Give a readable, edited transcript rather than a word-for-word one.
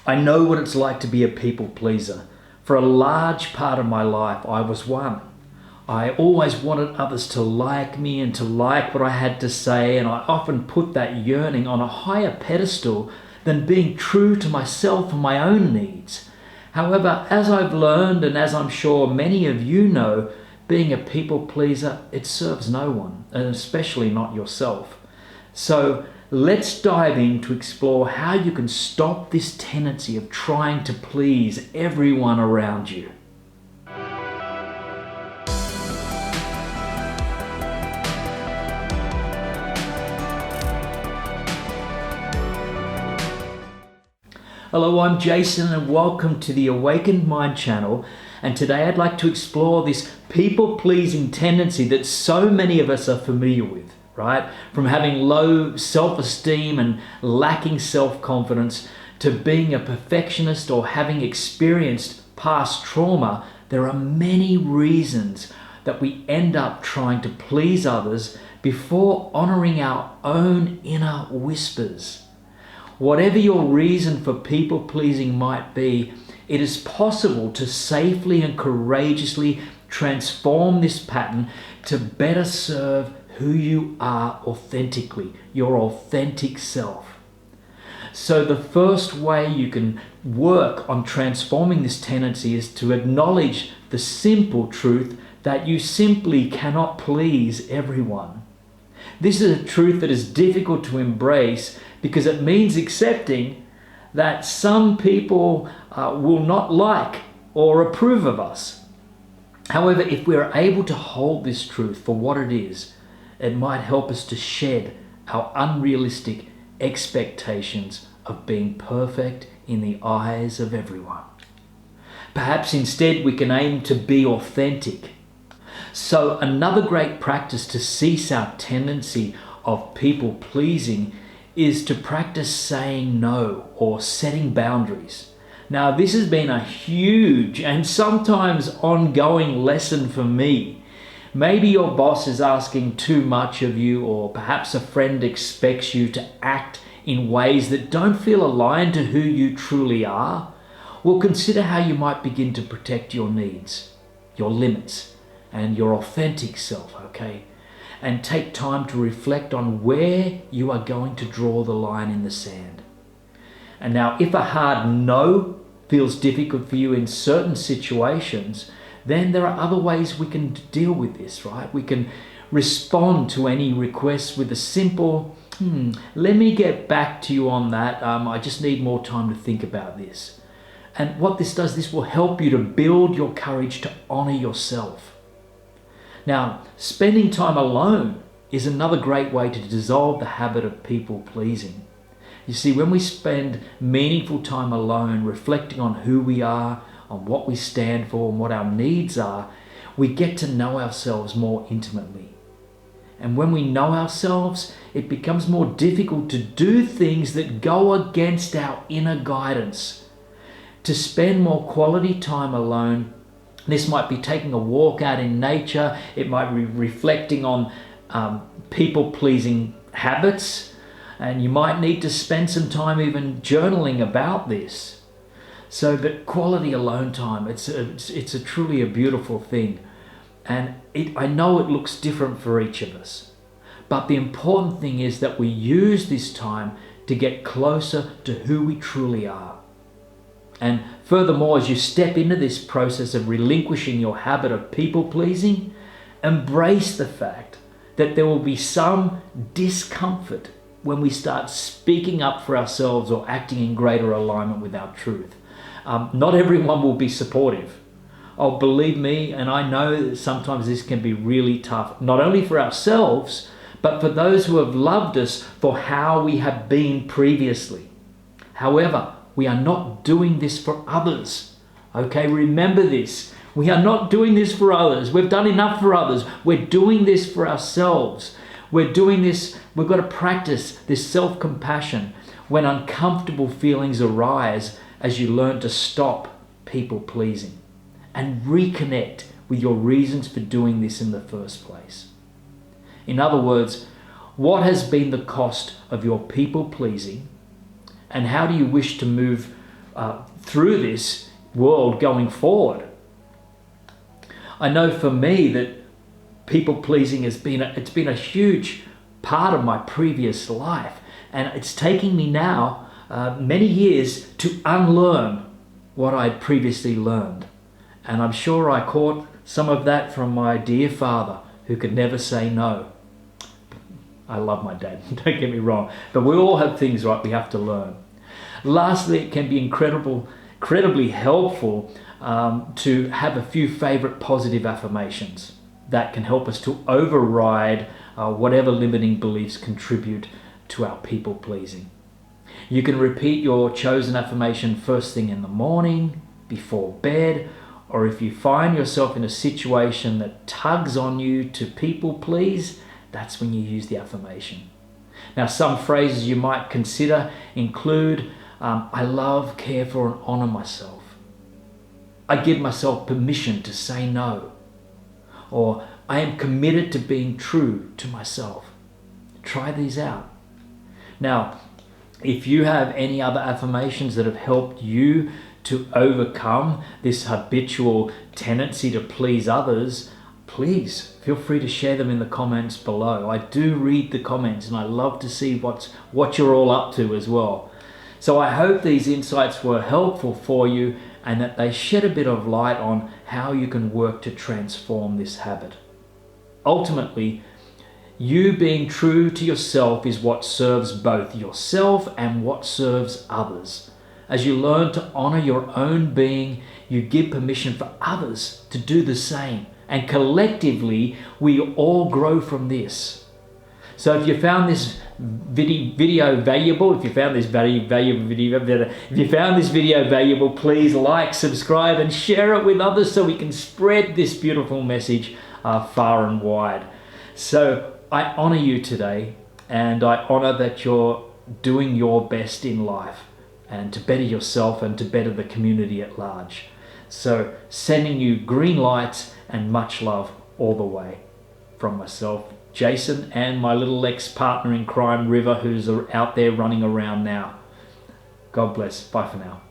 I know what it's like to be a people pleaser. For a large part of my life, I was one. I always wanted others to like me and to like what I had to say, and I often put that yearning on a higher pedestal than being true to myself and my own needs. However, as I've learned, and as I'm sure many of you know, being a people pleaser, it serves no one, and especially not yourself. So let's dive in to explore how you can stop this tendency of trying to please everyone around you. Hello, I'm Jason and welcome to the Awakened Mind channel. And today I'd like to explore this people-pleasing tendency that so many of us are familiar with, right? From having low self-esteem and lacking self-confidence to being a perfectionist or having experienced past trauma, there are many reasons that we end up trying to please others before honoring our own inner whispers. Whatever your reason for people-pleasing might be, it is possible to safely and courageously transform this pattern to better serve who you are authentically, your authentic self. So the first way you can work on transforming this tendency is to acknowledge the simple truth that you simply cannot please everyone. This is a truth that is difficult to embrace because it means accepting that some people will not like or approve of us. However, if we are able to hold this truth for what it is, it might help us to shed our unrealistic expectations of being perfect in the eyes of everyone. Perhaps instead we can aim to be authentic. So another great practice to cease our tendency of people pleasing is to practice saying no or setting boundaries. Now, this has been a huge and sometimes ongoing lesson for me. Maybe your boss is asking too much of you, or perhaps a friend expects you to act in ways that don't feel aligned to who you truly are. Well, consider how you might begin to protect your needs, your limits, and your authentic self, okay? And take time to reflect on where you are going to draw the line in the sand. And now, if a hard no feels difficult for you in certain situations, then there are other ways we can deal with this, right? We can respond to any requests with a simple, let me get back to you on that. I just need more time to think about this. And what this does, this will help you to build your courage to honor yourself. Now, spending time alone is another great way to dissolve the habit of people pleasing. You see, when we spend meaningful time alone, reflecting on who we are, on what we stand for, and what our needs are, we get to know ourselves more intimately. And when we know ourselves, it becomes more difficult to do things that go against our inner guidance. To spend more quality time alone, this might be taking a walk out in nature. It might be reflecting on people-pleasing habits. And you might need to spend some time even journaling about this. But quality alone time, it's truly a beautiful thing. And I know it looks different for each of us. But the important thing is that we use this time to get closer to who we truly are. And furthermore, as you step into this process of relinquishing your habit of people-pleasing, embrace the fact that there will be some discomfort when we start speaking up for ourselves or acting in greater alignment with our truth. Not everyone will be supportive. Oh, believe me, and I know that sometimes this can be really tough, not only for ourselves, but for those who have loved us for how we have been previously. However, we are not doing this for others. Okay, remember this. We are not doing this for others. We've done enough for others. We're doing this for ourselves. We're doing this, we've got to practice this self-compassion when uncomfortable feelings arise as you learn to stop people-pleasing and reconnect with your reasons for doing this in the first place. In other words, what has been the cost of your people-pleasing, and how do you wish to move through this world going forward. I know for me that people pleasing has been a huge part of my previous life, and it's taking me now many years to unlearn what I'd previously learned. And I'm sure I caught some of that from my dear father, who could never say no. I love my dad, don't get me wrong, but we all have things, right, we have to learn. Lastly, it can be incredibly helpful to have a few favorite positive affirmations that can help us to override whatever limiting beliefs contribute to our people pleasing. You can repeat your chosen affirmation first thing in the morning, before bed, or if you find yourself in a situation that tugs on you to people please, that's when you use the affirmation. Now, some phrases you might consider include, I love, care for, and honor myself. I give myself permission to say no. Or I am committed to being true to myself. Try these out. Now, if you have any other affirmations that have helped you to overcome this habitual tendency to please others, please feel free to share them in the comments below. I do read the comments and I love to see what you're all up to as well. So I hope these insights were helpful for you and that they shed a bit of light on how you can work to transform this habit. Ultimately, you being true to yourself is what serves both yourself and what serves others. As you learn to honor your own being, you give permission for others to do the same. And collectively, we all grow from this. So if you found this video valuable, if you found this video valuable, please like, subscribe, and share it with others so we can spread this beautiful message far and wide. So I honor you today, and I honor that you're doing your best in life and to better yourself and to better the community at large. So sending you green lights and much love all the way from myself, Jason, and my little ex-partner in crime, River, who's out there running around now. God bless. Bye for now.